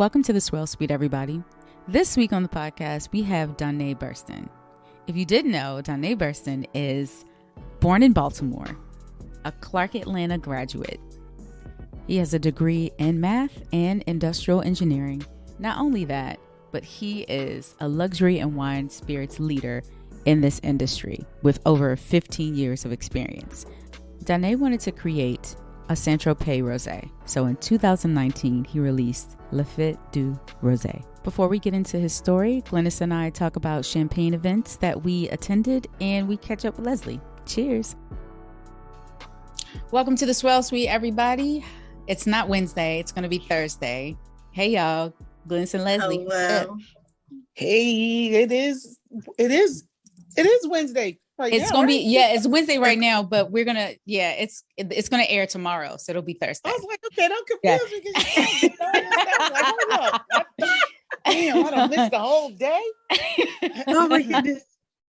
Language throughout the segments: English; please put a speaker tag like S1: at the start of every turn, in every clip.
S1: Welcome to the Swell Suite, everybody. This week on the podcast, we have Donae Burston. If you didn't know, Donae Burston is born in Baltimore, a Clark Atlanta graduate. He has a degree in math and industrial engineering. Not only that, but he is a luxury and wine spirits leader in this industry with over 15 years of experience. Donae wanted to create a Saint-Tropez rosé. So in 2019, he released Le Fit du Rosé. Before we get into his story, Glennis and I talk about champagne events that we attended, and we catch up with Leslie. Cheers. Welcome to the Swell Suite, everybody. It's not Wednesday. It's going to be Thursday. Hey, y'all. Glennis and Leslie.
S2: Hello. Hey, it is Wednesday. Right
S1: it's
S2: now,
S1: gonna
S2: right?
S1: be it's Wednesday right now, but we're gonna it's gonna air tomorrow, so it'll be Thursday.
S2: I was like, okay, don't confuse me because I was like, hold up. Damn, I done missed the whole day.
S3: Oh my goodness.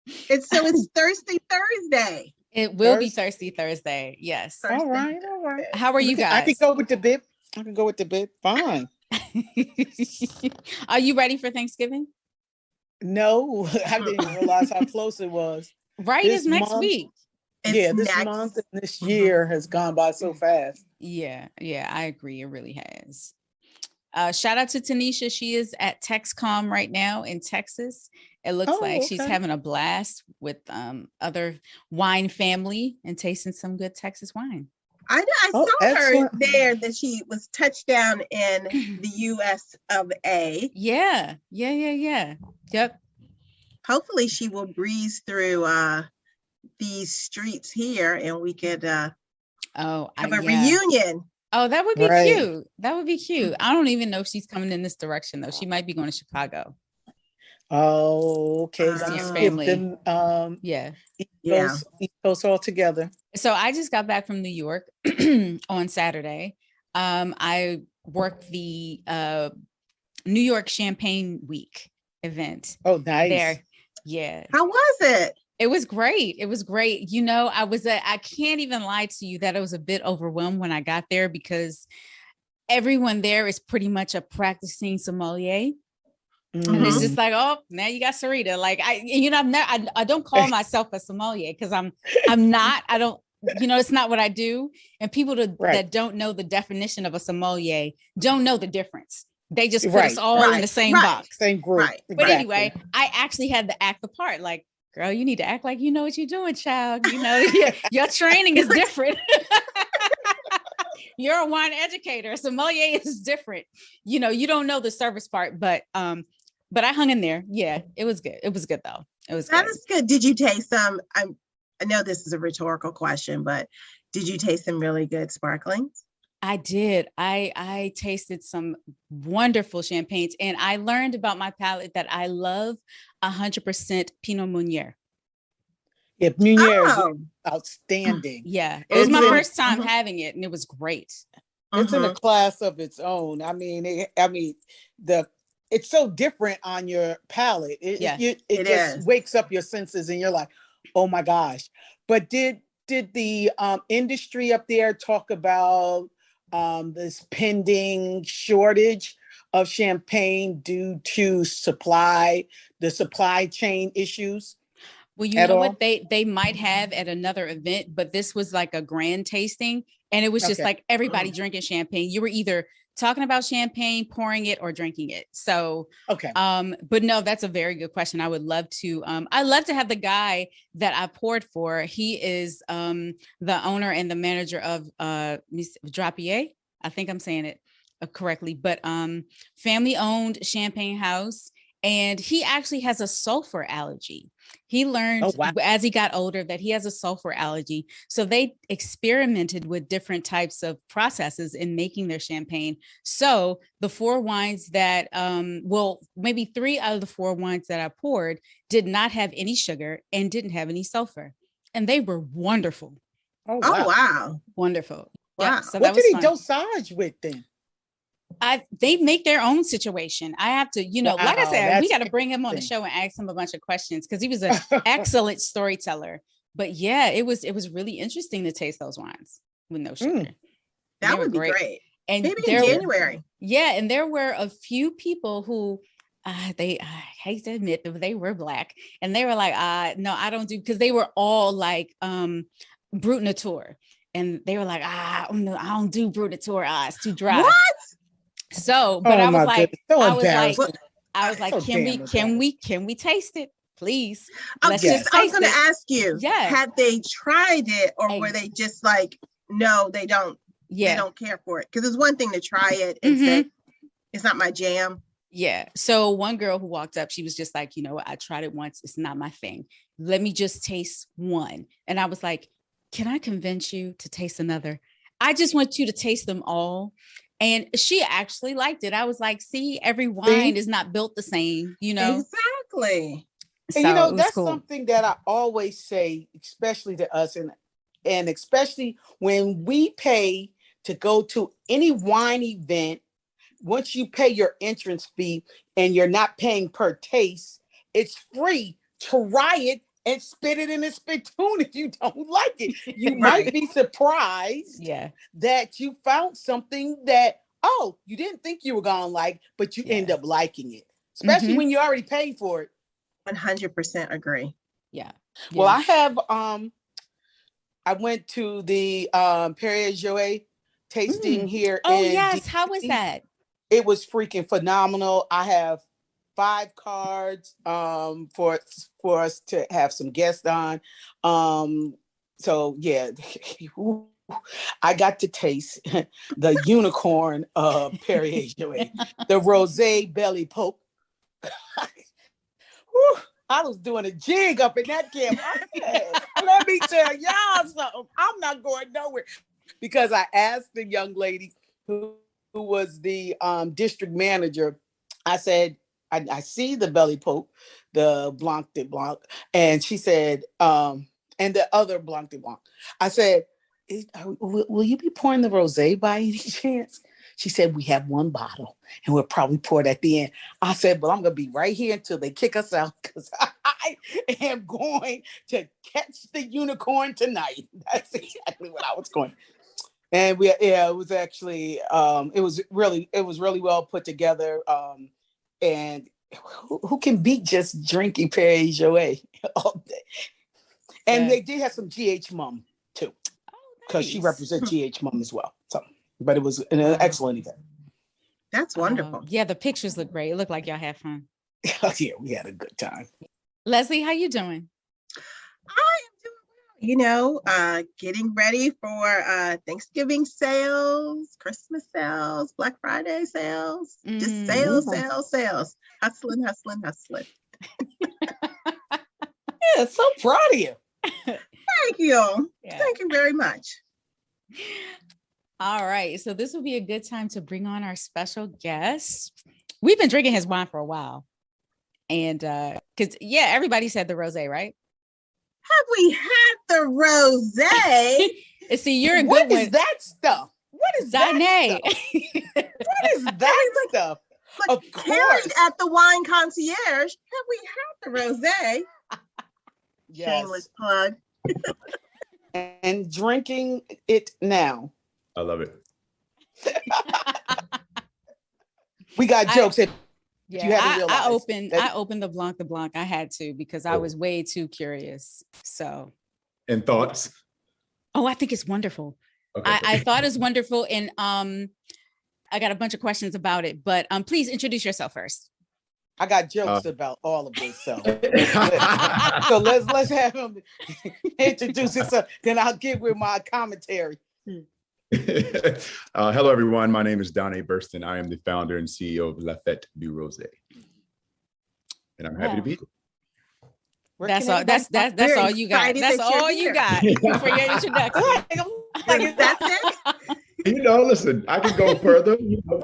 S3: It's Thursday.
S1: It will be Thursday. Yes.
S3: Thursday.
S2: All right.
S1: How are you guys?
S2: I can go with the bib. Fine.
S1: Are you ready for Thanksgiving?
S2: No, I didn't even realize how close it was.
S1: Right, it's next week.
S2: This month and this year has gone by so fast.
S1: Yeah, I agree. It really has. Shout out to Tanisha. She is at TexCom right now in Texas. It looks like she's having a blast with other wine family and tasting some good Texas wine.
S3: I saw her there that she was touchdown in the US of A.
S1: Yeah. Yep.
S3: Hopefully she will breeze through these streets here and we could have a reunion.
S1: Oh, that would be cute. That would be cute. I don't even know if she's coming in this direction though. She might be going to Chicago.
S2: Oh, okay.
S1: Family.
S2: East Coast all together.
S1: So I just got back from New York on Saturday. I worked the New York Champagne Week event.
S2: Oh, nice.
S1: There. Yeah.
S3: How was it?
S1: It was great. You know, I can't even lie to you that I was a bit overwhelmed when I got there because everyone there is pretty much a practicing sommelier. Mm-hmm. And it's just like, oh, now you got Sarita. Like I don't call myself a sommelier because I'm not. I don't. It's not what I do. And people that don't know the definition of a sommelier don't know the difference. They just put us all in the same box.
S2: Same group.
S3: Right.
S1: But anyway, I actually had to act the part. Like, girl, you need to act like you know what you're doing, child. You know, your training is different. You're a wine educator. Sommelier is different. You know, you don't know the service part, but I hung in there. Yeah, it was good. It was good though. That
S3: is good. Did you taste some? I know this is a rhetorical question, but did you taste some really good sparklings?
S1: I did. I tasted some wonderful champagnes, and I learned about my palate that I love 100% Pinot Meunier.
S2: Yeah, Meunier is outstanding.
S1: Yeah, it was my first time having it, and it was great.
S2: It's in a class of its own. I mean, it's so different on your palate. It just wakes up your senses, and you're like, oh my gosh. But did the industry up there talk about this pending shortage of champagne due to the supply chain issues?
S1: Well, you know what they might have at another event, but this was like a grand tasting, and it was just like everybody drinking champagne. You were either talking about champagne, pouring it, or drinking it. So, but no, that's a very good question. I would love to. I love to have the guy that I poured for. He is the owner and the manager of Drapier. I think I'm saying it correctly, but family-owned champagne house. And he actually has a sulfur allergy. He learned as he got older that he has a sulfur allergy. So they experimented with different types of processes in making their champagne. So the 4 wines that, maybe 3 out of the 4 wines that I poured did not have any sugar and didn't have any sulfur. And they were wonderful.
S3: Oh, wow.
S1: Wonderful.
S3: Wow.
S1: Yeah, so
S2: what did he dosage with then?
S1: They make their own situation. I have to, like I said, we got to bring him on the show and ask him a bunch of questions because he was an excellent storyteller. But yeah, it was really interesting to taste those wines with no sugar.
S3: That would be great.
S1: And
S3: maybe in January.
S1: Yeah. And there were a few people who I hate to admit that they were Black, and they were like, no, I don't do, because they were all like Brut Nature. And they were like, no, I don't do Brut Nature. It's too dry.
S3: What?
S1: So, but I was like,
S2: so
S1: I was like, can we taste it? Please.
S3: I was going to ask you, had they tried it, or were they just like, no, they don't, they don't care for it? Because it's one thing to try it and say, it's not my jam.
S1: Yeah. So one girl who walked up, she was just like, you know what? I tried it once. It's not my thing. Let me just taste one. And I was like, can I convince you to taste another? I just want you to taste them all. And she actually liked it. I was like, see, every wine is not built the same, you know?
S3: Exactly.
S2: So, and that's cool. Something that I always say, especially to us, and especially when we pay to go to any wine event. Once you pay your entrance fee and you're not paying per taste, it's free. Try it and spit it in a spittoon if you don't like it. You might be surprised that you found something that, you didn't think you were going to like, but you end up liking it, especially when you already paid for it.
S3: 100% agree.
S1: Yeah.
S2: Well, I have, I went to the Perrier-Jouet tasting here.
S1: Oh, yes. DC. How was that?
S2: It was freaking phenomenal. I have 5 cards for us to have some guests on. So yeah, I got to taste the unicorn of Perrier-Jouet, the rosé belly poke. I was doing a jig up in that camp. Let me tell y'all something. I'm not going nowhere, because I asked the young lady who was the district manager. I said, I see the belly poke, the Blanc de Blanc. And she said, and the other Blanc de Blanc. I said, will you be pouring the rosé by any chance? She said, we have 1 bottle and we'll probably pour it at the end. I said, well, I'm going to be right here until they kick us out, because I am going to catch the unicorn tonight. That's exactly what I was going. And it was actually, it was really well put together. And who can beat just drinking Perrier-Jouet all day? And they did have some GH Mum too, because she represents GH Mum as well. So, but it was an excellent event.
S3: That's wonderful.
S1: Yeah, the pictures look great. It looked like y'all had fun.
S2: Yeah, we had a good time.
S1: Leslie, how you doing?
S3: I am doing well. Getting ready for Thanksgiving sales, Christmas sales, Black Friday sales, just sales. Hustling.
S2: Yeah, so proud of you.
S3: Thank you. Yeah. Thank you very much.
S1: All right. So this will be a good time to bring on our special guest. We've been drinking his wine for a while. And because everybody said the rosé, right?
S3: Have we had the rosé?
S1: See, you're a good
S2: one.
S1: What
S2: is that stuff? What is
S1: Donae?
S2: That stuff? What is that stuff?
S3: Of course. Karen at the Wine Concierge. Have we had the rosé? Yes. Shameless plug.
S2: And drinking it now.
S4: I love it.
S2: We got jokes.
S1: I opened the Blanc de Blanc. I had to, because I was way too curious. So.
S4: And thoughts?
S1: Oh, I think it's wonderful. Okay. I thought it's wonderful, and I got a bunch of questions about it. But please introduce yourself first.
S2: I got jokes about all of this, so let's have him introduce himself. Then I'll get with my commentary.
S4: Hello, everyone. My name is Donae Burston. I am the founder and CEO of Lafette du Rosé, and I'm happy to be here.
S1: That's all. That's all you got. That's all you got for your introduction.
S3: That's it.
S4: Listen, I could go further, but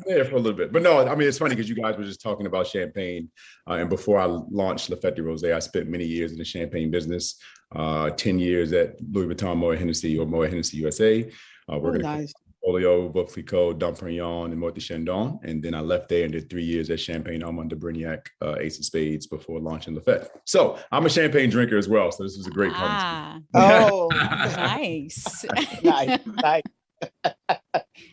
S4: there for a little bit. But no, I mean, it's funny because you guys were just talking about champagne. And before I launched Lafette du Rosé, I spent many years in the champagne business, 10 years at Louis Vuitton Moet Hennessy or Moet Hennessy USA. Working nice. Portfolio, Veuve Dom Perignon, and Moët de Chandon. And then I left there and did 3 years at Champagne Armand de Brignac, Ace of Spades, before launching Lafette. So I'm a champagne drinker as well. So this was a great conversation.
S1: Oh, nice.
S2: Nice.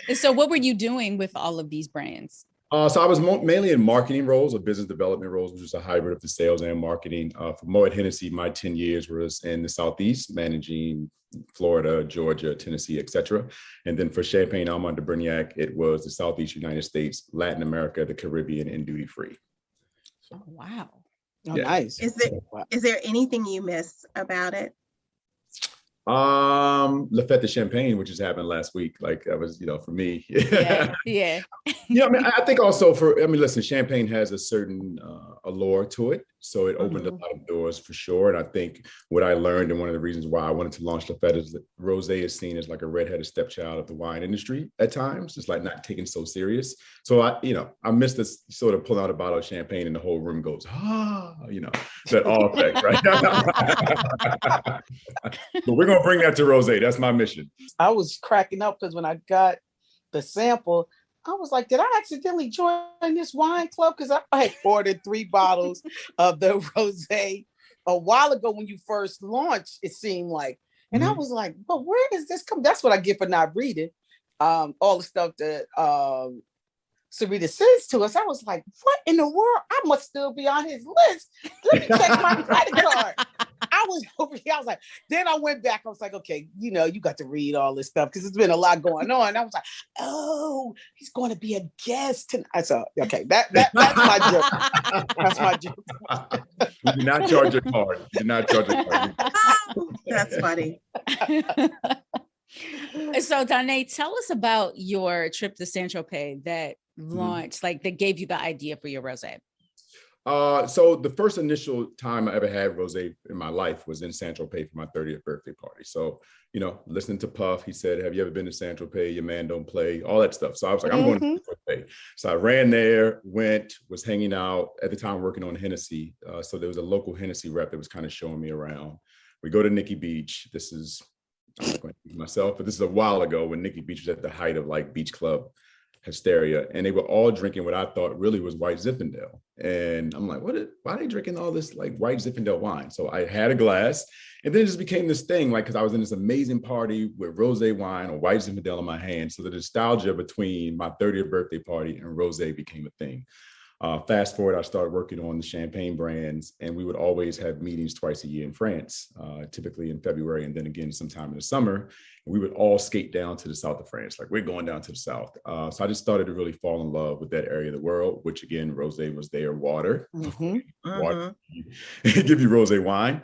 S1: And so what were you doing with all of these brands?
S4: So I was mainly in marketing roles or business development roles, which is a hybrid of the sales and marketing. For Moet Hennessy, my 10 years was in the Southeast, managing Florida, Georgia, Tennessee, et cetera. And then for Champagne Almond de Brignac, it was the Southeast United States, Latin America, the Caribbean, and duty free.
S1: Oh, wow.
S2: Oh, yeah. Nice.
S3: Is there anything you miss about it?
S4: La Fête de Champagne, which just happened last week. Like that was, for me.
S1: Yeah.
S4: I think also listen, Champagne has a certain allure to it. So it opened a lot of doors for sure. And I think what I learned, and one of the reasons why I wanted to launch La Fête, is that rosé is seen as like a redheaded stepchild of the wine industry at times. It's like not taken so serious. So I miss this sort of pull out a bottle of champagne and the whole room goes, that all effect, right? But we're going to bring that to rosé. That's my mission.
S2: I was cracking up because when I got the sample, I was like, did I accidentally join this wine club? Because I had ordered 3 bottles of the rosé a while ago when you first launched, it seemed like. And I was like, but where does this come? That's what I get for not reading all the stuff that Sarita says to us. I was like, what in the world? I must still be on his list. Let me check my credit card. I was over here. I was like, then I went back. I was like, okay, you got to read all this stuff because there's been a lot going on. I was like, oh, he's going to be a guest tonight. So, okay, that's my joke. That's my joke.
S4: We do not charge a card. We do not charge a card.
S3: That's funny.
S1: So, Donae, tell us about your trip to Saint-Tropez that launched, that gave you the idea for your rosé.
S4: So the first initial time I ever had rosé in my life was in Saint-Tropez for my 30th birthday party. So, listening to Puff, he said, have you ever been to Saint-Tropez? Your man don't play, all that stuff. So I was like, I'm going to Saint-Tropez. So I ran there, was hanging out at the time working on Hennessy. So there was a local Hennessy rep that was kind of showing me around. We go to Nikki Beach. I'm not going to speak myself, but this is a while ago when Nikki Beach was at the height of like beach club hysteria, and they were all drinking what I thought really was white Zinfandel. And I'm like, why are they drinking all this like white Zinfandel wine? So I had a glass, and then it just became this thing, like, because I was in this amazing party with rosé wine or white Zinfandel in my hand. So the nostalgia between my 30th birthday party and rosé became a thing. Fast forward, I started working on the champagne brands, and we would always have meetings twice a year in France, typically in February, and then again sometime in the summer. And we would all skate down to the south of France, like we're going down to the south. So I just started to really fall in love with that area of the world, which again, rosé was there, water. Water give you rosé wine.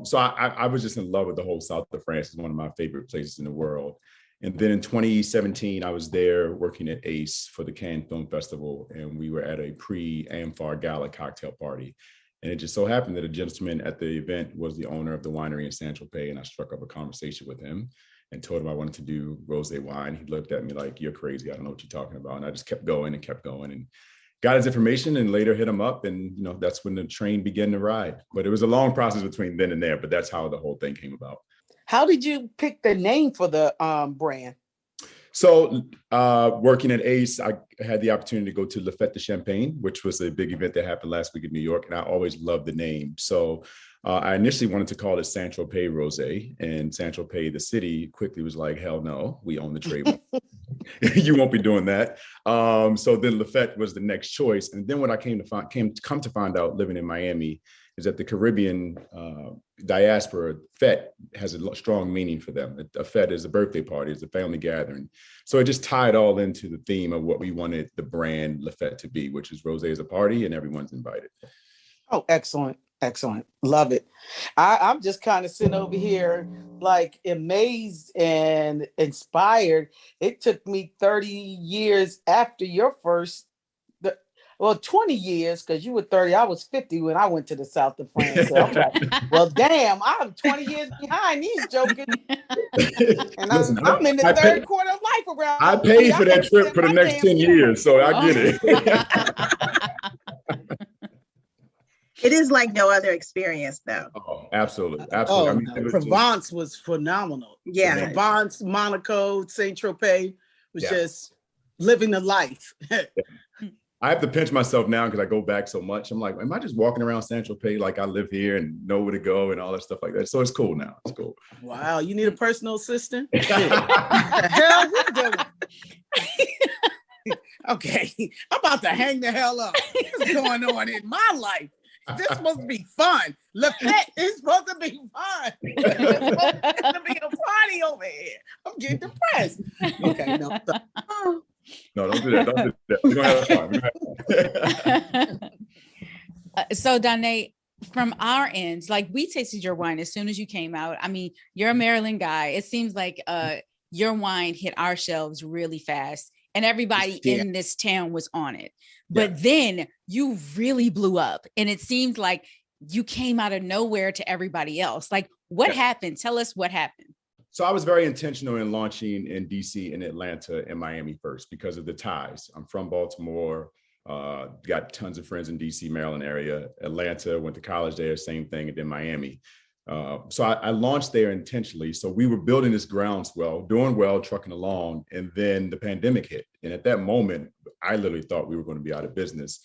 S4: So I was just in love with the whole south of France. It's one of my favorite places in the world. And then in 2017, I was there working at ACE for the Cannes Film Festival, and we were at a pre-Amphar Gala cocktail party. And it just so happened that a gentleman at the event was the owner of the winery in Saint-Tropez, and I struck up a conversation with him and told him I wanted to do rosé wine. He looked at me like, you're crazy. I don't know what you're talking about. And I just kept going and got his information, and later hit him up. And, that's when the train began to ride. But it was a long process between then and there, but that's how the whole thing came about.
S2: How did you pick the name for the brand?
S4: So working at ACE, I had the opportunity to go to La Fête de Champagne, which was a big event that happened last week in New York. And I always loved the name. So I initially wanted to call it Saint-Tropez Rosé, and Saint-Tropez, the city, quickly was like, hell no, we own the trademark. You won't be doing that. So then La Fête was the next choice. And then what I come to find out living in Miami is that the Caribbean diaspora, fête has a strong meaning for them. A fête is a birthday party, it's a family gathering. So it just tied all into the theme of what we wanted the brand La Fête to be, which is rosé is a party and everyone's invited.
S2: Oh, excellent. Excellent. Love it. I'm just kind of sitting over here like amazed and inspired. It took me 30 years after your first, 20 years, because you were 30, I was 50 when I went to the south of France. So I'm like, well, damn, I'm 20 years behind these joking. And
S4: listen,
S2: I'm in the third quarter of life around.
S4: I paid for that trip for the next 10 years, so I get it.
S3: It is like no other experience, though.
S4: Oh, absolutely. Absolutely.
S2: Oh, Provence was phenomenal.
S3: Yeah.
S2: Provence, Monaco, Saint-Tropez was just living the life.
S4: I have to pinch myself now because I go back so much. I'm like, am I just walking around San Tropez like I live here and know where to go and all that stuff like that? So it's cool now. It's cool.
S2: Wow, you need a personal assistant? What the hell we doing? Okay, I'm about to hang the hell up. What's going on in my life? This supposed to be fun. It's supposed to be fun. It's supposed to be a party over here. I'm getting depressed. Okay, no.
S4: No, don't do that. Don't do that. We're going to have fun.
S1: So, Donae, from our ends, like we tasted your wine as soon as you came out. I mean, you're a Maryland guy. It seems like your wine hit our shelves really fast and everybody in this town was on it. But then you really blew up and it seemed like you came out of nowhere to everybody else. Like what happened? Tell us what happened.
S4: So I was very intentional in launching in DC and Atlanta and Miami first because of the ties. I'm from Baltimore, got tons of friends in DC, Maryland area. Atlanta, went to college there, same thing, and then Miami. So I launched there intentionally. So we were building this groundswell, doing well, trucking along, and then the pandemic hit. And at that moment, I literally thought we were going to be out of business.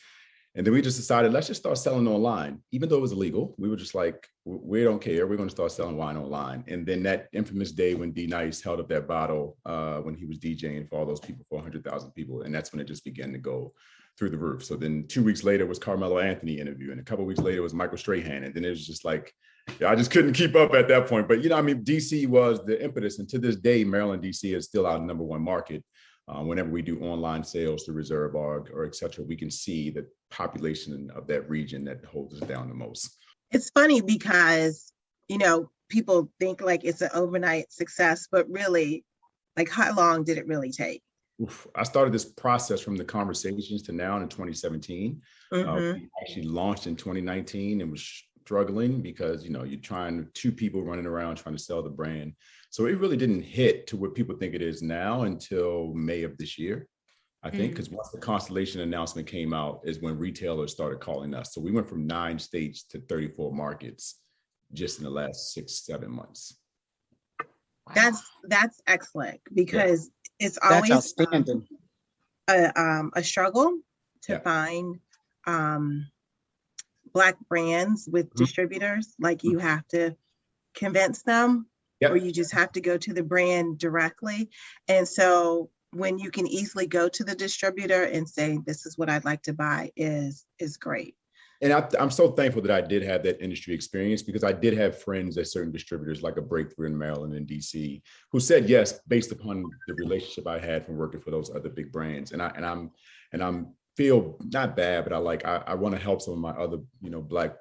S4: And then we just decided, let's just start selling online. Even though it was illegal, we were just like, we don't care. We're going to start selling wine online. And then that infamous day when D Nice held up that bottle when he was DJing for all those people, for 100,000 people. And that's when it just began to go through the roof. So then 2 weeks later was Carmelo Anthony interview. And a couple of weeks later was Michael Strahan. And then it was just like, I just couldn't keep up at that point. But, DC was the impetus. And to this day, Maryland, DC is still our number one market. Whenever we do online sales through Reserve or et cetera, we can see the population of that region that holds us down the most.
S3: It's funny because, people think like it's an overnight success, but really, like how long did it really take?
S4: I started this process from the conversations to now in 2017. We actually launched in 2019 and was struggling because, you're two people running around trying to sell the brand. So it really didn't hit to what people think it is now until May of this year, I think, because once the Constellation announcement came out is when retailers started calling us. So we went from 9 states to 34 markets just in the last 6-7 months.
S3: That's excellent because it's always
S2: outstanding.
S3: A struggle to find Black brands with distributors. Like you have to convince them. Or you just have to go to the brand directly. And so when you can easily go to the distributor and say, this is what I'd like to buy is great.
S4: And I'm so thankful that I did have that industry experience because I did have friends at certain distributors like a Breakthrough in Maryland and DC who said yes, based upon the relationship I had from working for those other big brands. And I'm feel not bad, but I want to help some of my other, Black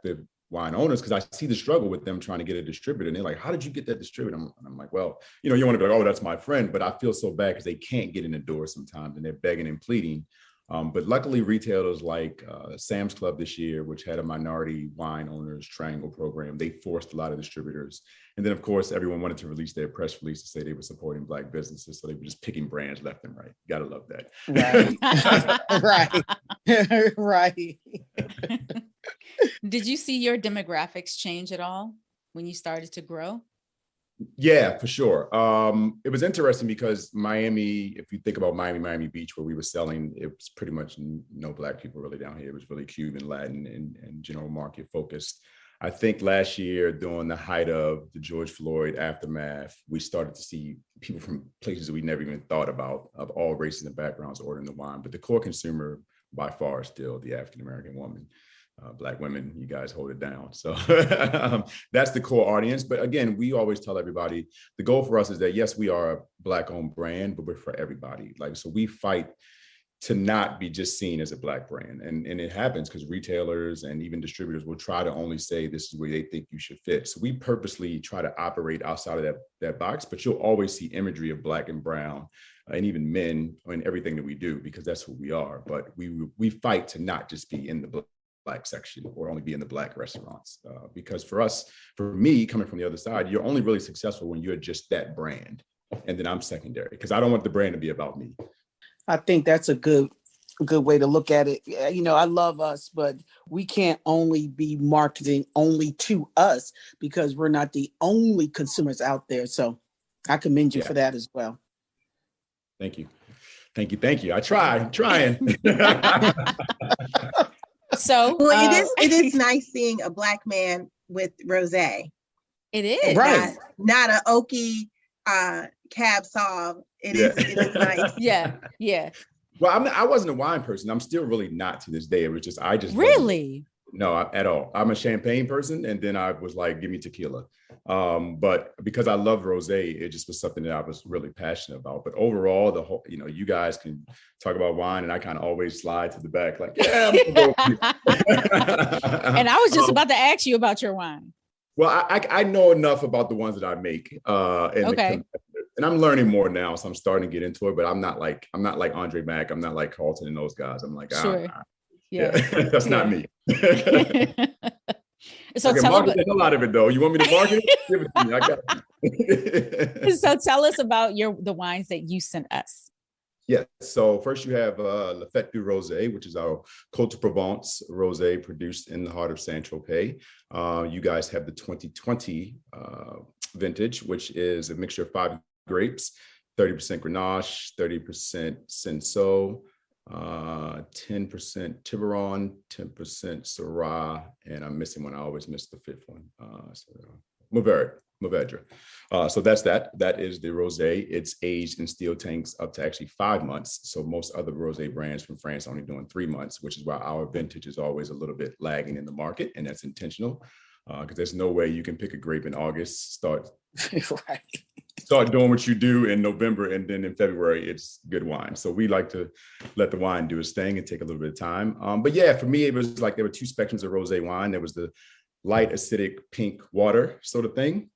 S4: wine owners because I see the struggle with them trying to get a distributor. And they're like, how did you get that distributor? And I'm like, well, you want to be like, oh, that's my friend. But I feel so bad because they can't get in the door sometimes and they're begging and pleading. But luckily retailers like Sam's Club this year, which had a minority wine owners triangle program, they forced a lot of distributors. And then of course, everyone wanted to release their press release to say they were supporting Black businesses. So they were just picking brands left and right. Gotta love that.
S2: Right. Right.
S1: Did you see your demographics change at all when you started to grow?
S4: Yeah, for sure. It was interesting because Miami, if you think about Miami Beach, where we were selling, it was pretty much no Black people really down here. It was really Cuban, Latin, and general market focused. I think last year, during the height of the George Floyd aftermath, we started to see people from places that we never even thought about, of all races and backgrounds, ordering the wine. But the core consumer, by far, is still the African-American woman. Black women, you guys hold it down. So that's the core audience. But again, we always tell everybody, the goal for us is that, yes, we are a Black-owned brand, but we're for everybody. So we fight to not be just seen as a Black brand. And it happens because retailers and even distributors will try to only say this is where they think you should fit. So we purposely try to operate outside of that box, but you'll always see imagery of Black and brown and even men in everything that we do, because that's who we are. But we fight to not just be in the Black section or only be in the Black restaurants. Because for me, coming from the other side, you're only really successful when you're just that brand. And then I'm secondary because I don't want the brand to be about me.
S2: I think that's a good way to look at it. I love us, but we can't only be marketing only to us because we're not the only consumers out there. So I commend you for that as well.
S4: Thank you. Thank you. I'm trying.
S1: So
S3: well, it is nice seeing a Black man with rosé.
S1: It is
S2: right.
S3: Not an oaky cab sauv. It is nice.
S1: Yeah.
S4: Well, I wasn't a wine person. I'm still really not to this day. It was just
S1: really.
S4: No, at all. I'm a champagne person, and then I was like, give me tequila. But because I love rosé, it just was something that I was really passionate about. But overall, the whole, you guys can talk about wine, and I kind of always slide to the back, like, yeah. I'm gonna go.
S1: And I was just about to ask you about your wine.
S4: Well, I know enough about the ones that I make, and I'm learning more now, so I'm starting to get into it. But I'm not like Andre Mack. I'm not like Carlton and those guys. I'm like,
S1: sure.
S4: Yeah, that's not me.
S1: So
S4: tell market the hell out of it, though. You want me to market it? Give it to me. I got it.
S1: So tell us about the wines that you sent us.
S4: Yeah. So first you have La Fête du Rosé, which is our Côte de Provence rosé produced in the heart of Saint-Tropez. You guys have the 2020 vintage, which is a mixture of 5 grapes, 30% Grenache, 30% Cinsault, 10% Tiburon, 10% Syrah, and I'm missing one. I always miss the 5th one. Mourvedre. So that's that. That is the rosé. It's aged in steel tanks up to actually 5 months. So most other rosé brands from France are only doing 3 months, which is why our vintage is always a little bit lagging in the market, and that's intentional. Because there's no way you can pick a grape in August, start doing what you do in November, and then in February it's good wine. So we like to let the wine do its thing and take a little bit of time. But yeah, for me, it was like there were 2 spectrums of rosé wine. There was the light acidic pink water sort of thing,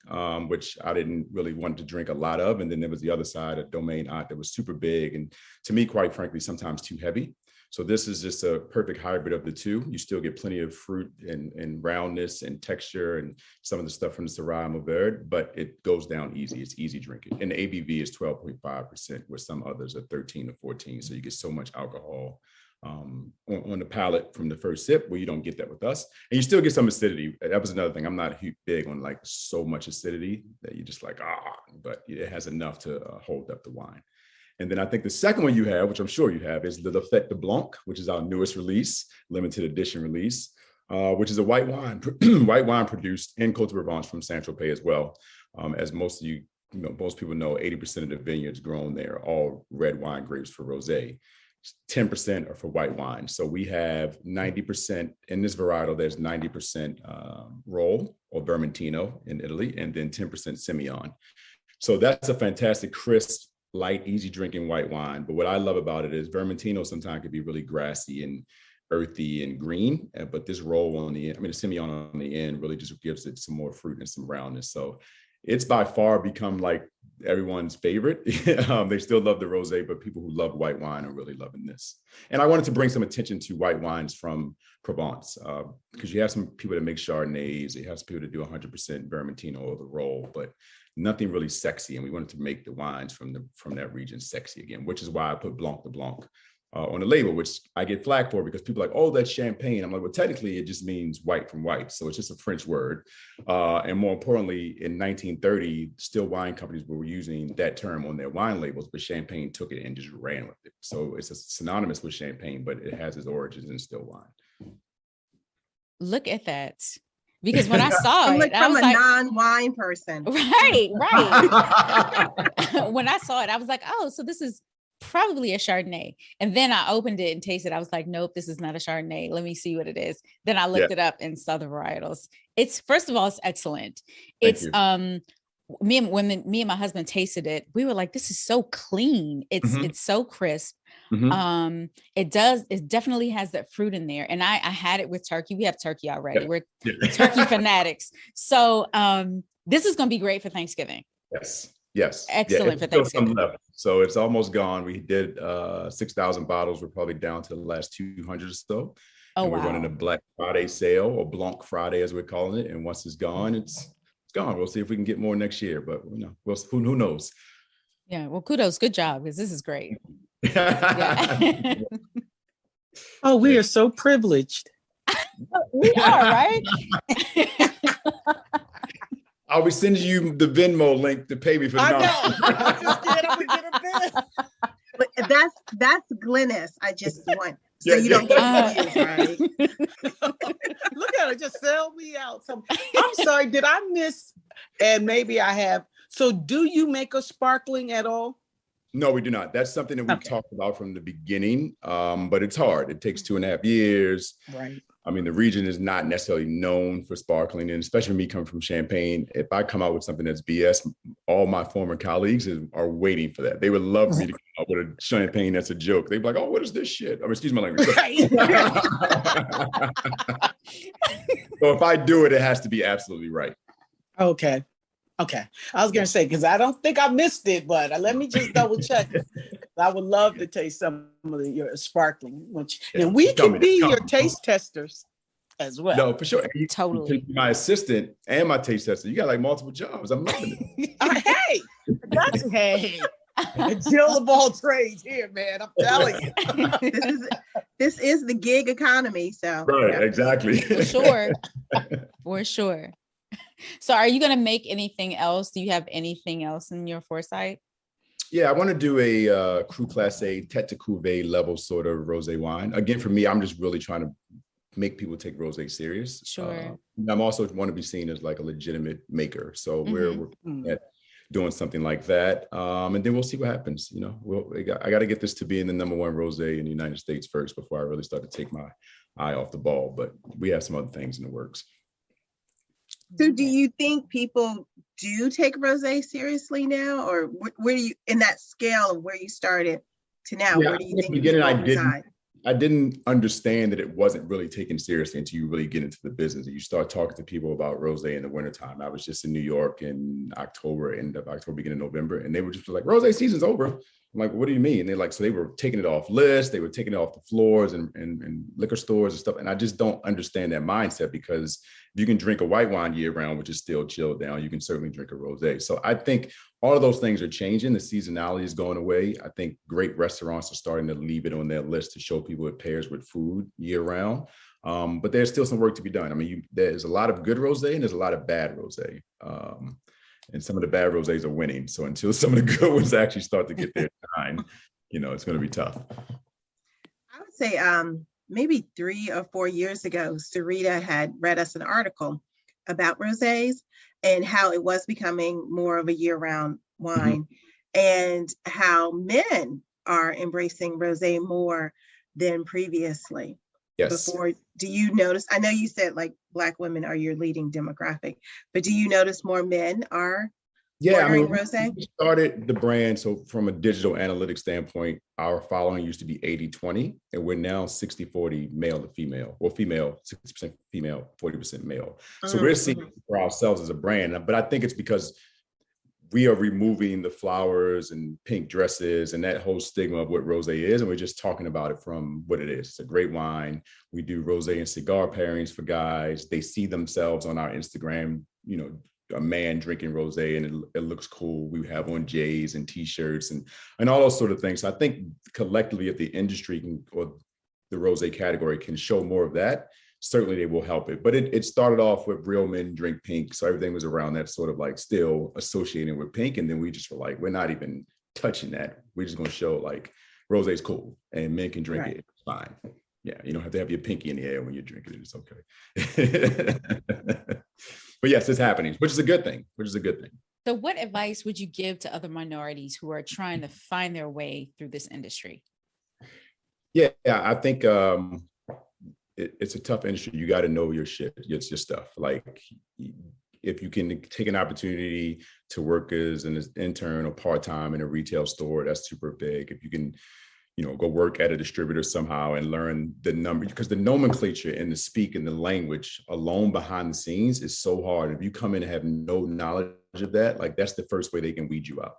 S4: which I didn't really want to drink a lot of. And then there was the other side, a Domaine Haute, that was super big, and to me, quite frankly, sometimes too heavy. So this is just a perfect hybrid of the two. You still get plenty of fruit and roundness and texture and some of the stuff from the Syrah and Mourvedre, but it goes down easy. It's easy drinking. And the ABV is 12.5%, where some others are 13 to 14. So you get so much alcohol on the palate from the first sip, where you don't get that with us. And you still get some acidity. That was another thing. I'm not big on like so much acidity that you're just like, but it has enough to hold up the wine. And then I think the second one you have, which I'm sure you have, is the La Fête de Blanc, which is our newest release, limited edition release, which is a white wine produced in Côte de Provence from Saint-Tropez as well. As most of most people know, 80% of the vineyards grown there are all red wine grapes for rosé. 10% are for white wine. So we have 90% in this varietal. There's 90% Roll or Vermentino in Italy, and then 10% Semillon. So that's a fantastic, crisp, light, easy drinking white wine. But what I love about it is Vermentino sometimes can be really grassy and earthy and green, but this Roll on the end, the Semillon on the end really just gives it some more fruit and some roundness. So it's by far become like everyone's favorite. They still love the rosé, but people who love white wine are really loving this. And I wanted to bring some attention to white wines from Provence, because you have some people that make Chardonnays, you have some people that do 100% Vermentino or the Roll, but nothing really sexy. And we wanted to make the wines from that region sexy again, which is why I put Blanc de Blanc on the label, which I get flack for because people are like, oh, that's champagne. I'm like, well, technically it just means white from white. So it's just a French word. And more importantly, in 1930, still wine companies were using that term on their wine labels, but champagne took it and just ran with it. So it's synonymous with champagne, but it has its origins in still wine.
S1: Look at that. Because when I saw it,
S3: I was like, non-wine person.
S1: Right. When I saw it, I was like, oh, so this is probably a Chardonnay. And then I opened it and tasted it. I was like, nope, this is not a Chardonnay. Let me see what it is. Then I looked it up and saw the varietals. It's, first of all, it's excellent. It's me and my husband tasted it. We were like, this is so clean. It's so crisp. Mm-hmm. It definitely has that fruit in there. And I had it with turkey. We have turkey already. Yeah. We're turkey fanatics. So this is going to be great for Thanksgiving.
S4: Yes.
S1: Excellent for Thanksgiving.
S4: So it's almost gone. We did 6,000 bottles. We're probably down to the last 200 or so.
S1: Oh,
S4: we're running a Black Friday sale, or Blanc Friday as we're calling it. And once it's gone, it's gone. We'll see if we can get more next year, but who knows?
S1: Yeah. Well, kudos. Good job, because this is great.
S2: Oh, we are so privileged.
S1: We are, right?
S4: I'll be sending you the Venmo link to pay me for the
S2: I know. I just did. I'm gonna get a
S3: That's Glennis. I just want so you don't get confused, right?
S2: Look at her, just sell me out. I'm sorry, did I miss? And maybe I have. So, do you make a sparkling at all?
S4: No, we do not. That's something that we've talked about from the beginning, but it's hard. It takes 2.5 years.
S2: Right.
S4: I mean, the region is not necessarily known for sparkling, and especially me coming from Champaign, if I come out with something that's BS, all my former colleagues are waiting for that. They would love me to come out with a champagne that's a joke. They'd be like, "Oh, what is this shit?" I mean, excuse my language. So if I do it, it has to be absolutely right.
S2: Okay. I was going to say, because I don't think I missed it, but let me just double check. I would love to taste some of your sparkling. And we can be your taste testers as well.
S4: No, for sure.
S1: Totally.
S4: My assistant and my taste tester. You got like multiple jobs. I'm loving
S2: it. Hey. Jill of all trades here, man. I'm telling you.
S3: This is the gig economy. So
S4: right, exactly.
S1: For sure. So are you going to make anything else? Do you have anything else in your foresight?
S4: Yeah, I want to do a Cru Classé Tête de Cuvée level sort of rosé wine. Again, for me, I'm just really trying to make people take rosé serious.
S1: Sure.
S4: I'm also want to be seen as like a legitimate maker. So we're at doing something like that. And then we'll see what happens. You know, I got to get this to be in the #1 rosé in the United States first before I really start to take my eye off the ball. But we have some other things in the works.
S3: So do you think people do take rosé seriously now, or where do you, in that scale of where you started to now, where do you think
S4: I didn't understand that it wasn't really taken seriously until you really get into the business and you start talking to people about rosé in the wintertime. I was just in New York in October, end of October, beginning of November, and they were just like, rosé season's over. I'm like, what do you mean? And they're like, so they were taking it off lists, they were taking it off the floors and liquor stores and stuff. And I just don't understand that mindset, because if you can drink a white wine year round, which is still chilled down, you can certainly drink a rosé. So I think all of those things are changing. The seasonality is going away. I think great restaurants are starting to leave it on their list to show people it pairs with food year round. But there's still some work to be done. I mean, there's a lot of good rosé and there's a lot of bad rosé. And some of the bad rosés are winning. So until some of the good ones actually start to get their shine, you know, it's going to be tough.
S3: I would say maybe 3 or 4 years ago, Sarita had read us an article about rosés and how it was becoming more of a year-round wine, and how men are embracing rosé more than previously.
S4: Yes.
S3: Before, do you notice, I know you said like Black women are your leading demographic, but do you notice more men are ordering rosé?
S4: We started the brand, so from a digital analytics standpoint, our following used to be 80-20, and we're now 60-40 male to female, or female, 60% female, 40% male. So we're seeing it for ourselves as a brand, but I think it's because we are removing the flowers and pink dresses and that whole stigma of what rosé is. And we're just talking about it from what it is. It's a great wine. We do rosé and cigar pairings for guys. They see themselves on our Instagram, you know, a man drinking rosé, and it looks cool. We have on J's and t-shirts and all those sort of things. So I think collectively, if the industry or the rosé category can show more of that, certainly they will help it. But it started off with real men drink pink. So everything was around that, sort of like still associated with pink. And then we just were like, we're not even touching that. We're just going to show like rosé is cool and men can drink it. It's fine. Yeah. You don't have to have your pinky in the air when you're drinking it. It's okay. But yes, it's happening, which is a good thing,
S1: So what advice would you give to other minorities who are trying to find their way through this industry?
S4: Yeah, I think it's a tough industry. You got to know your shit, your stuff. Like if you can take an opportunity to work as an intern or part-time in a retail store, that's super big. If you can, you know, go work at a distributor somehow and learn the number, because the nomenclature and the speak and the language alone behind the scenes is so hard. If you come in and have no knowledge of that, like that's the first way they can weed you out.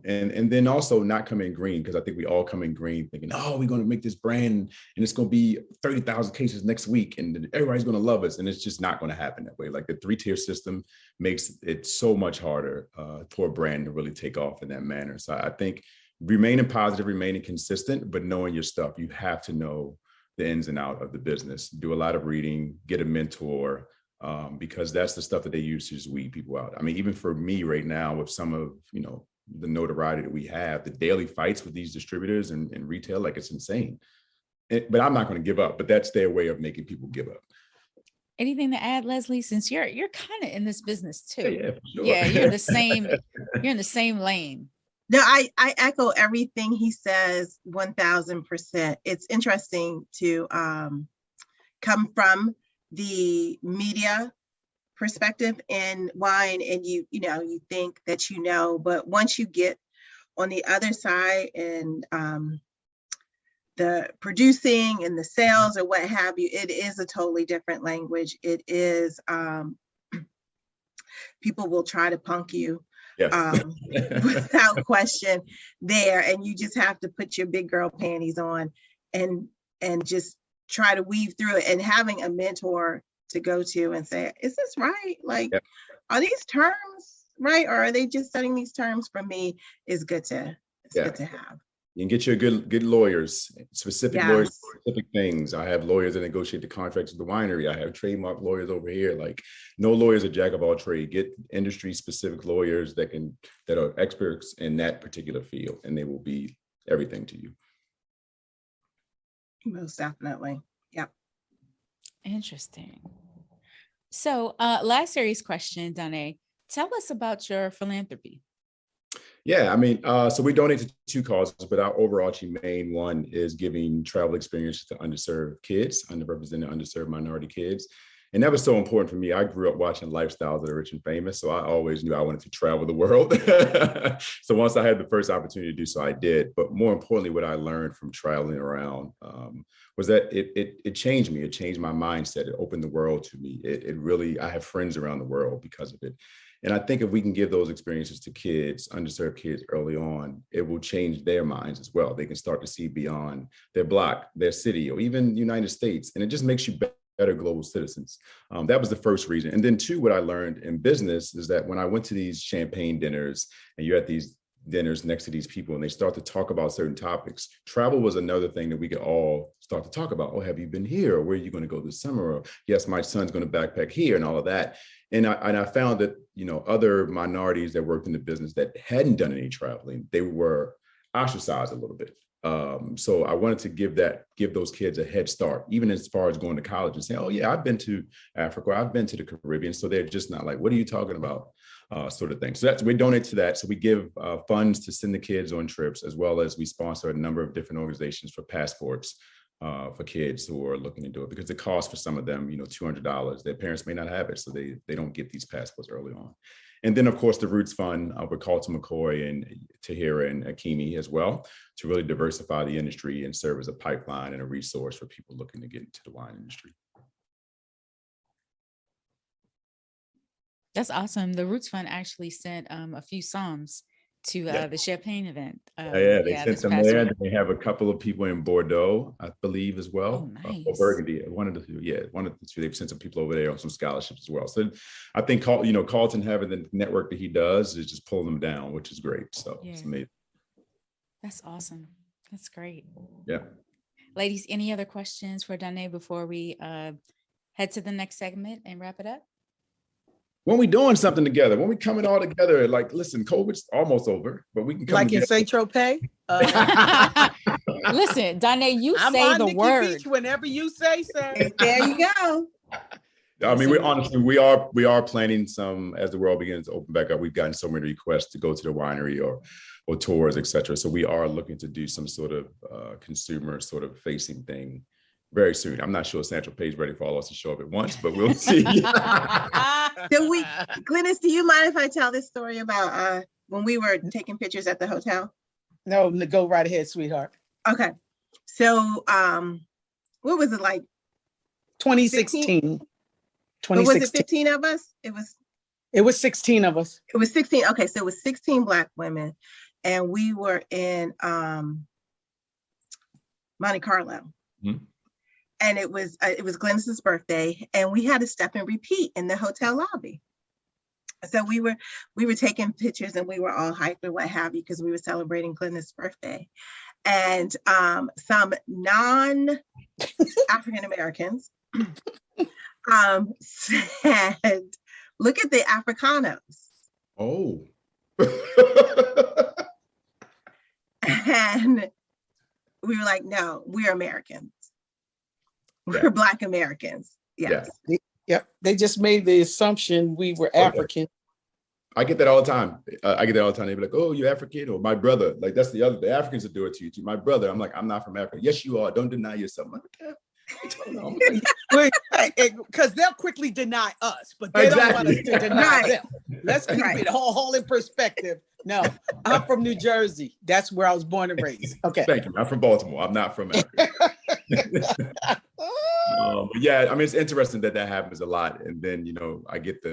S4: And then also not come in green, because I think we all come in green thinking, oh, we're going to make this brand and it's going to be 30,000 cases next week and everybody's going to love us. And it's just not going to happen that way. Like the 3-tier system makes it so much harder for a brand to really take off in that manner. So I think remaining positive, remaining consistent, but knowing your stuff. You have to know the ins and out of the business. Do a lot of reading, get a mentor, because that's the stuff that they use to just weed people out. I mean, even for me right now, with some of, you know, the notoriety that we have, the daily fights with these distributors and retail, like it's insane. But I'm not going to give up, but that's their way of making people give up.
S1: Anything to add, Leslie, since you're kind of in this business too?
S4: Yeah, for sure.
S1: Yeah, you're in the same lane.
S3: No, I echo everything he says 1000%. It's interesting to come from the media perspective in wine, and you think that but once you get on the other side and the producing and the sales or what have you, it is a totally different language. It is people will try to punk you. Yes. Without question there, and you just have to put your big girl panties on and just try to weave through it, and having a mentor to go to and say, is this right? Like, yep. Are these terms right? Or are they just setting these terms for me? Is good to have.
S4: You can get your good lawyers, specific lawyers, specific things. I have lawyers that negotiate the contracts with the winery. I have trademark lawyers over here. Like, no lawyer's a jack of all trades. Get industry specific lawyers that are experts in that particular field, and they will be everything to you.
S3: Most definitely. Yep.
S1: Interesting. So last series question, Donae, tell us about your philanthropy.
S4: Yeah, I mean, so we donate to 2 causes, but our overarching main one is giving travel experiences to underserved kids, underrepresented, underserved minority kids. And that was so important for me. I grew up watching Lifestyles of the Rich and Famous, so I always knew I wanted to travel the world. So once I had the first opportunity to do so, I did. But more importantly, what I learned from traveling around was that it changed me. It changed my mindset. It opened the world to me. It really, I have friends around the world because of it. And I think if we can give those experiences to kids, underserved kids early on, it will change their minds as well. They can start to see beyond their block, their city, or even the United States. And it just makes you better global citizens. That was the first reason. And then 2, what I learned in business is that when I went to these champagne dinners, and you're at these dinners next to these people and they start to talk about certain topics, travel was another thing that we could all start to talk about. Oh, have you been here? Or where are you going to go this summer? Or yes, my son's going to backpack here, and all of that. And I found that, other minorities that worked in the business that hadn't done any traveling, they were ostracized a little bit. So I wanted to give those kids a head start, even as far as going to college and saying, oh yeah, I've been to Africa, I've been to the Caribbean. So they're just not like, what are you talking about? Sort of thing. So we donate to that. So we give funds to send the kids on trips, as well as we sponsor a number of different organizations for passports for kids who are looking to do it, because the cost for some of them, $200, their parents may not have it. So they don't get these passports early on. And then, of course, the Roots Fund with Carlton McCoy and Tahira and Akimi as well, to really diversify the industry and serve as a pipeline and a resource for people looking to get into the wine industry.
S1: That's awesome. The Roots Fund actually sent a few songs to the Champagne event.
S4: They sent them there. They have a couple of people in Bordeaux, I believe, as well.
S1: Oh, nice.
S4: Or Burgundy, one of the 2. They've sent some people over there on some scholarships as well. So I think Carlton having the network that he does is just pulling them down, which is great. So It's amazing.
S1: That's awesome. That's great.
S4: Yeah.
S1: Ladies, any other questions for Donae before we head to the next segment and wrap it up?
S4: When we doing something together, when we coming all together, like, listen, COVID's almost over, but we can come
S2: like in Saint-Tropez.
S1: Listen, Donae, you say the word.
S2: Beach whenever you say so.
S3: There you go.
S4: I mean, we are planning some, as the world begins to open back up. We've gotten so many requests to go to the winery or tours, etc. So we are looking to do some sort of consumer sort of facing thing very soon. I'm not sure Saint-Tropez is ready for all of us to show up at once, but we'll see.
S3: Glynis, do you mind if I tell this story about when we were taking pictures at the hotel?
S2: No, go right ahead, sweetheart.
S3: Okay. So what was it, like
S2: 2016?
S3: 2016. Was it 15 of us?
S2: It was 16 of us.
S3: It was 16. Okay, so it was 16 Black women, and we were in Monte Carlo. Mm-hmm. And it was Glennis's birthday, and we had to step and repeat in the hotel lobby. So we were taking pictures, and we were all hyped and what have you, because we were celebrating Glennis's birthday. And some non-African Americans said, "Look at the Africanos."
S4: Oh.
S3: And we were like, no, we're Americans. We're Black Americans. Yes.
S2: Yeah. Yep. They just made the assumption we were African.
S4: I get that all the time. They be like, "Oh, you're African," or "My brother." Like that's the Africans will do it to you. To my brother, I'm like, "I'm not from Africa." Yes, you are. Don't deny yourself. I'm like,
S2: because they'll quickly deny us, but they don't want us to deny them. Let's keep it whole in perspective. No, I'm from New Jersey. That's where I was born and raised. Okay.
S4: Thank you. I'm from Baltimore. I'm not from Africa. But yeah, I mean, it's interesting that happens a lot. And then, I get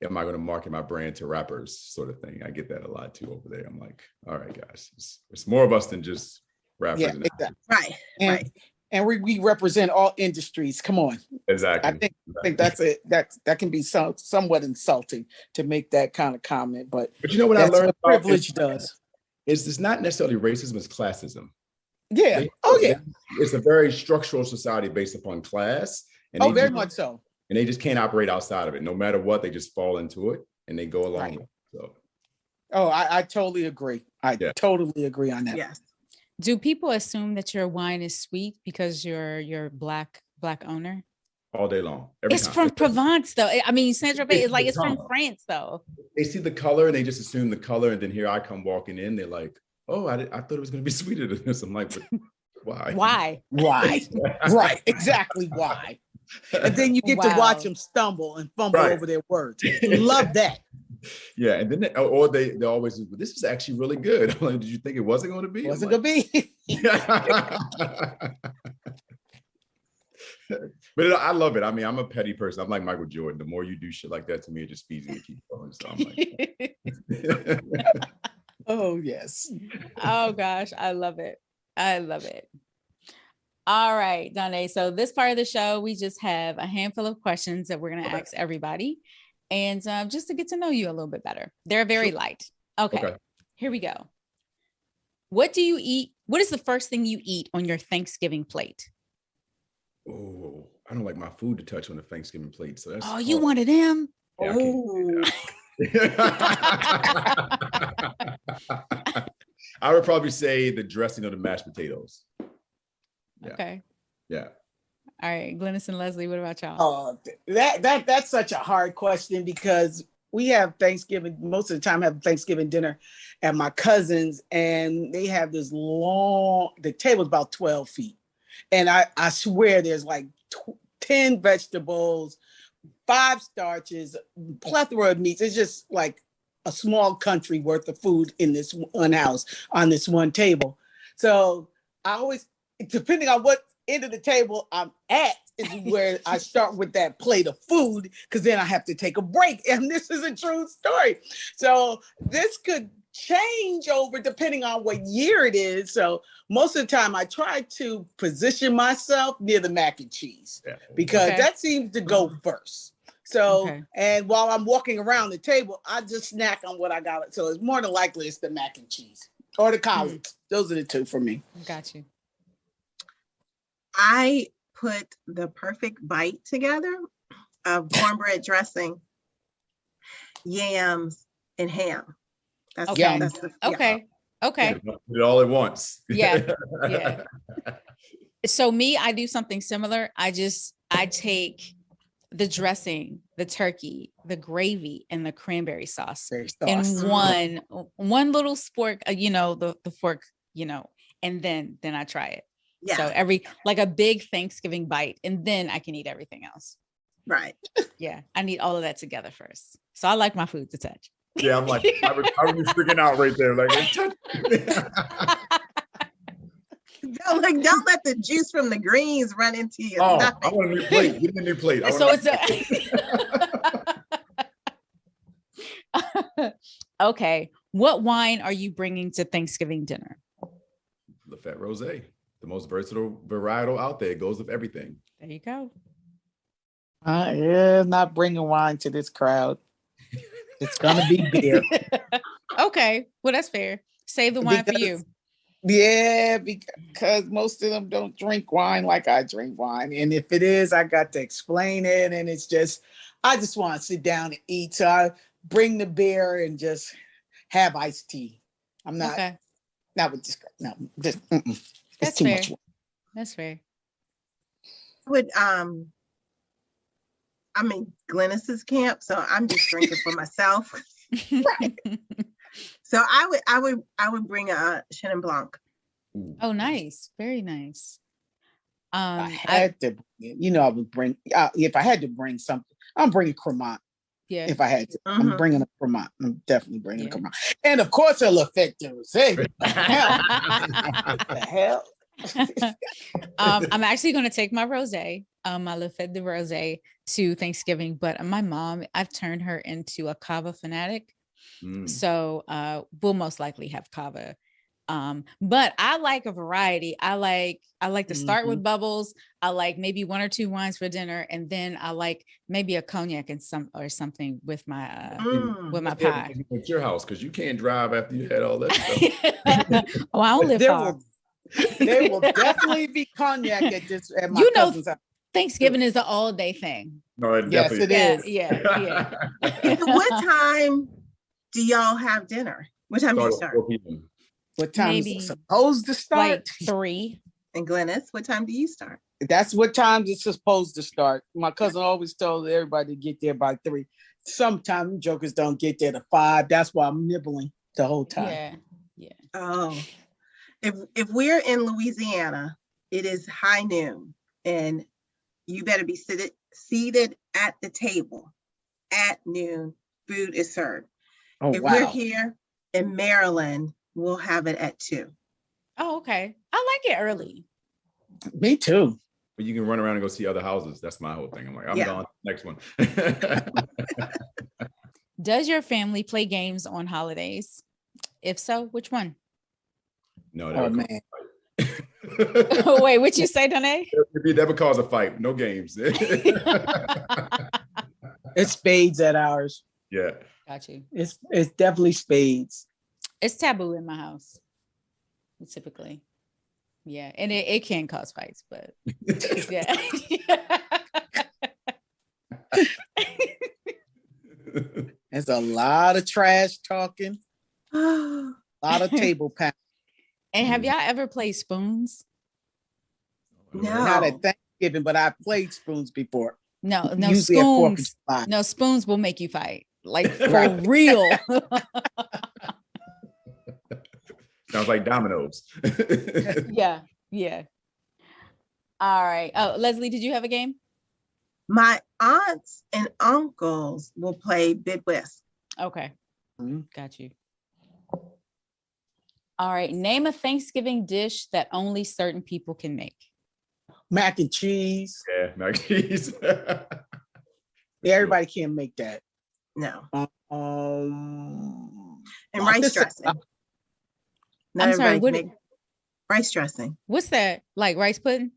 S4: am I going to market my brand to rappers sort of thing? I get that a lot too over there. I'm like, all right, guys, it's more of us than just rappers.
S2: Yeah, exactly. Right. And we represent all industries. Come on.
S4: Exactly.
S2: I think that's it. That can be somewhat insulting to make that kind of comment. But
S4: you know what I learned?
S2: Privilege does.
S4: It's not necessarily racism, it's classism.
S2: Yeah.
S4: It's a very structural society based upon class. And
S2: very much so.
S4: And they just can't operate outside of it. No matter what, they just fall into it and they go along with it. So.
S2: Oh, I totally agree. I totally agree on that.
S3: Yes.
S1: Do people assume that your wine is sweet because you're black owner?
S4: All day long.
S1: It's from Provence, though. I mean, Saint-Tropez is like it's from France, though.
S4: They see the color and they just assume the color, and then here I come walking in. They're like, "Oh, I thought it was going to be sweeter than this." I'm like, "But why?
S2: Why? Right? Exactly. Why?" And then you get to watch them stumble and fumble over their words. Love that.
S4: Yeah, and then they always, "This is actually really good." I'm like, "Did you think it wasn't going to be?"
S2: Wasn't going to be.
S4: But I love it. I mean, I'm a petty person. I'm like Michael Jordan. The more you do shit like that to me, it just feeds me to keep going. So I'm
S2: like, oh yes.
S1: Oh gosh, I love it. All right, Donae. So this part of the show, we just have a handful of questions that we're going to ask everybody, and just to get to know you a little bit better. They're very light. Okay, here we go. What do you eat? What is the first thing you eat on your Thanksgiving plate?
S4: Oh, I don't like my food to touch on the Thanksgiving plate. So that's
S1: you one of them?
S4: Yeah, I would probably say the dressing of the mashed potatoes. Yeah.
S1: Okay.
S4: Yeah.
S1: All right, Glennis and Leslie, what about y'all?
S2: That's such a hard question because we have Thanksgiving, most of the time have Thanksgiving dinner at my cousin's, and they have this the table's about 12 feet. And I swear there's like 10 vegetables, 5 starches, plethora of meats. It's just like a small country worth of food in this one house on this one table. So I always, depending on what end of the table I'm at, is where I start with that plate of food, because then I have to take a break. And this is a true story. So this could change over depending on what year it is. So most of the time I try to position myself near the mac and cheese because that seems to go first. So, and while I'm walking around the table, I just snack on what I got. So it's more than likely it's the mac and cheese or the collards. Those are the two for me.
S1: Got you.
S3: I put the perfect bite together of cornbread dressing, yams, and ham. That's
S1: okay.
S4: Do it all at once.
S1: Yeah. So me, I do something similar. I take the dressing, the turkey, the gravy, and the cranberry sauce in one little spork, the fork, and then I try it. Yeah. So like a big Thanksgiving bite, and then I can eat everything else.
S3: Right.
S1: Yeah. I need all of that together first. So I like my food to touch.
S4: Yeah, I'm like, I would be freaking out right there. Like,
S3: don't let the juice from the greens run into you.
S4: Oh, I want a new plate. Give me a new plate.
S1: Okay. What wine are you bringing to Thanksgiving dinner?
S4: Lafette Rosé, the most versatile varietal out there. It goes with everything.
S1: There you go.
S2: Not bringing wine to this crowd. It's gonna be beer.
S1: Okay, well that's fair. Save the wine for you.
S2: Yeah, because most of them don't drink wine like I drink wine, and if it is, I got to explain it, and I just want to sit down and eat. So I bring the beer and just have iced tea. I'm not.
S1: Okay.
S2: Not with this. No, just
S1: that's
S2: too
S1: fair.
S2: Much.
S1: That's fair.
S3: I would I'm in Glennis's camp, so I'm just drinking for myself. Right. So I would bring a Chenin Blanc.
S1: Oh, nice. Very nice.
S2: I had to, I would bring, if I had to bring something, I'm bringing Cremant.
S1: Yeah.
S2: If I had to, I'm bringing a Cremant. I'm definitely bringing a Cremant. And of course, a Lafite de Rosé. What the hell?
S1: I'm actually going to take my rosé, my Lafite de Rosé, to Thanksgiving, but my mom, I've turned her into a Cava fanatic. So we'll most likely have Cava. But I like a variety. I like to start with bubbles. I like maybe 1 or 2 wines for dinner, and then I like maybe a cognac and something with my pie.
S4: At your house, because you can't drive after you had all that stuff.
S1: Oh, I don't live far.
S2: There will definitely be cognac at my cousin's house.
S1: Thanksgiving is an all-day thing.
S4: No, it definitely
S2: is.
S1: Yeah.
S3: What time do y'all have dinner? What time do you start?
S2: What time is it supposed to start?
S1: Like 3.
S3: And Glennis, what time do you start?
S2: That's what time it's supposed to start. My cousin always told everybody to get there by 3. Sometimes jokers don't get there to 5. That's why I'm nibbling the whole time.
S3: Yeah. Oh. If we're in Louisiana, it is high noon, and you better be seated at the table at noon. Food is served. If we're here in Maryland, we'll have it at 2.
S1: Oh, okay. I like it early.
S2: Me too.
S4: But you can run around and go see other houses. That's my whole thing. I'm like, I'm gone. Next one.
S1: Does your family play games on holidays? If so, which one?
S4: No,
S2: man.
S1: Oh, wait, what you say, Donae?
S4: It never cause a fight. No games.
S2: It's spades at ours.
S4: Yeah.
S1: Got you.
S2: It's definitely spades.
S1: It's taboo in my house, typically. Yeah, and it can cause fights, but yeah.
S2: There's a lot of trash talking, a lot of table pounding.
S1: And have y'all ever played spoons?
S3: No.
S2: Not at Thanksgiving, but I played spoons before.
S1: No,
S2: usually
S1: spoons. No, spoons will make you fight. Like for real.
S4: Sounds like dominoes.
S1: Yeah. All right. Oh, Leslie, did you have a game?
S3: My aunts and uncles will play Bid Whist.
S1: Okay. Got you. All right. Name a Thanksgiving dish that only certain people can make.
S2: Mac and cheese.
S4: Yeah, mac and cheese.
S2: Everybody can't make that.
S3: No.
S2: And
S3: rice dressing.
S1: I'm sorry,
S3: rice dressing.
S1: What's that? Like rice pudding?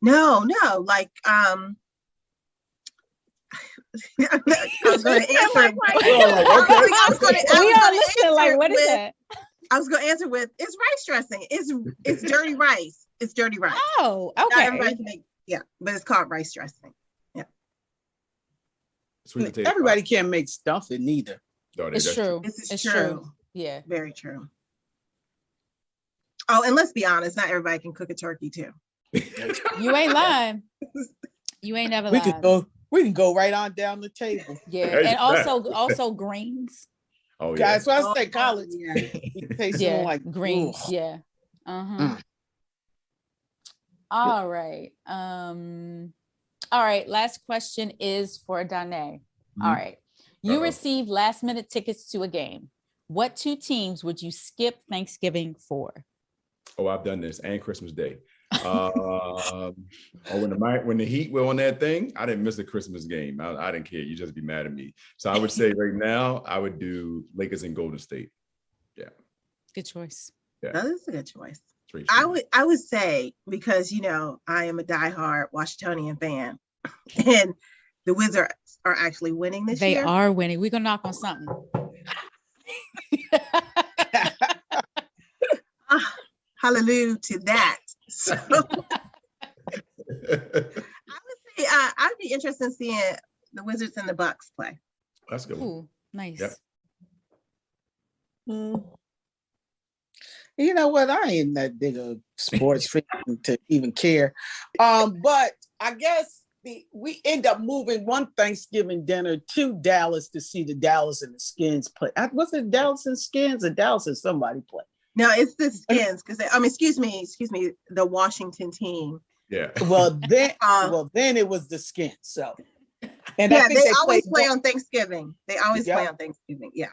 S3: No, like I was going to answer.
S1: What is that?
S3: I was going to answer with it's rice dressing. It's dirty rice. It's dirty rice.
S1: Oh, okay.
S3: Not everybody can make, but it's called rice dressing. Yeah.
S2: Everybody can't make stuffing neither.
S1: It's true.
S3: It's true.
S1: Yeah.
S3: Very true. Oh, and let's be honest, not everybody can cook a turkey too.
S1: You ain't lying. You ain't never lied.
S2: We can go right on down the table.
S1: Yeah, and also greens.
S4: Oh yeah.
S2: Guys, so I say collard.
S1: Yeah, like greens. Ooh. Yeah. All right. All right. Last question is for Donae. All right. You received last minute tickets to a game. What 2 teams would you skip Thanksgiving for?
S4: Oh, I've done this, and Christmas Day. When the Heat were on that thing, I didn't miss a Christmas game. I didn't care. You just be mad at me. So I would say right now, I would do Lakers and Golden State. Yeah.
S1: Good choice.
S3: Yeah. That is a good choice. I would say, because I am a diehard Washingtonian fan, and the Wizards are actually winning this year.
S1: They are winning. We're gonna knock on something.
S3: Hallelujah to that. So I would say I'd be interested in seeing the Wizards and the Bucks play.
S4: That's good.
S1: Ooh, nice. Yep.
S2: You know what? I ain't that big a sports fan to even care. But I guess we end up moving one Thanksgiving dinner to Dallas to see the Dallas and the Skins play. Was it Dallas and Skins or Dallas and somebody play?
S3: No, it's the Skins because excuse me, the Washington team.
S4: Yeah.
S2: Well, then it was the Skins. So,
S3: and yeah, they always play on Thanksgiving. They always play on Thanksgiving. Yeah.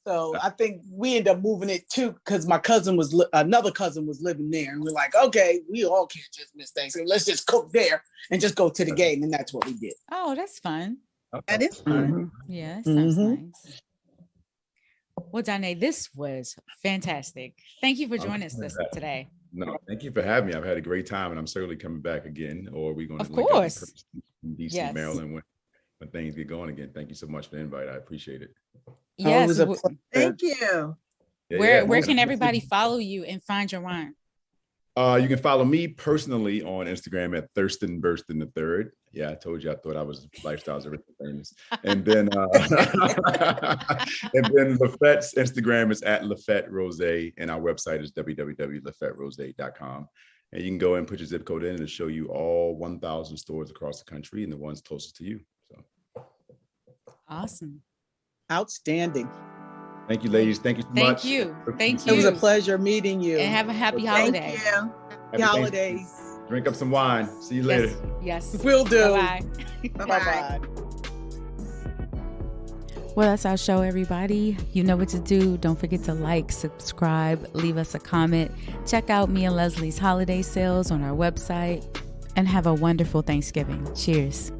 S2: So I think we ended up moving it too because my another cousin was living there, and we're like, okay, we all can't just miss Thanksgiving. Let's just cook there and just go to the game, and that's what we did.
S1: Oh, that's fun.
S3: Okay. That is fun.
S1: Yeah, that sounds nice. Well, Donae, this was fantastic. Thank you for joining us today.
S4: No, thank you for having me. I've had a great time, and I'm certainly coming back again. Or we're going to
S1: of course
S4: in DC, Maryland when things get going again. Thank you so much for the invite. I appreciate it.
S1: Yes,
S3: thank you.
S1: Where can everybody follow you and find your wine?
S4: You can follow me personally on Instagram at Thurston Burston III. Yeah, I told you I thought I was lifestyles of famous. And then Lafette's Instagram is at Lafette Rose, and our website is www.lafetterose.com. And you can go and put your zip code in, and it'll show you all 1,000 stores across the country and the ones closest to you. So
S1: awesome.
S2: Outstanding.
S4: Thank you, ladies. Thank you so much.
S1: Thank you.
S2: It was a pleasure meeting you.
S1: And have a happy holiday.
S3: Thank you.
S2: Happy holidays.
S4: Drink up some wine. See you later.
S1: Yes.
S2: Will do.
S1: Bye-bye.
S2: Bye-bye.
S1: Well, that's our show, everybody. You know what to do. Don't forget to like, subscribe, leave us a comment. Check out me and Leslie's holiday sales on our website. And have a wonderful Thanksgiving. Cheers.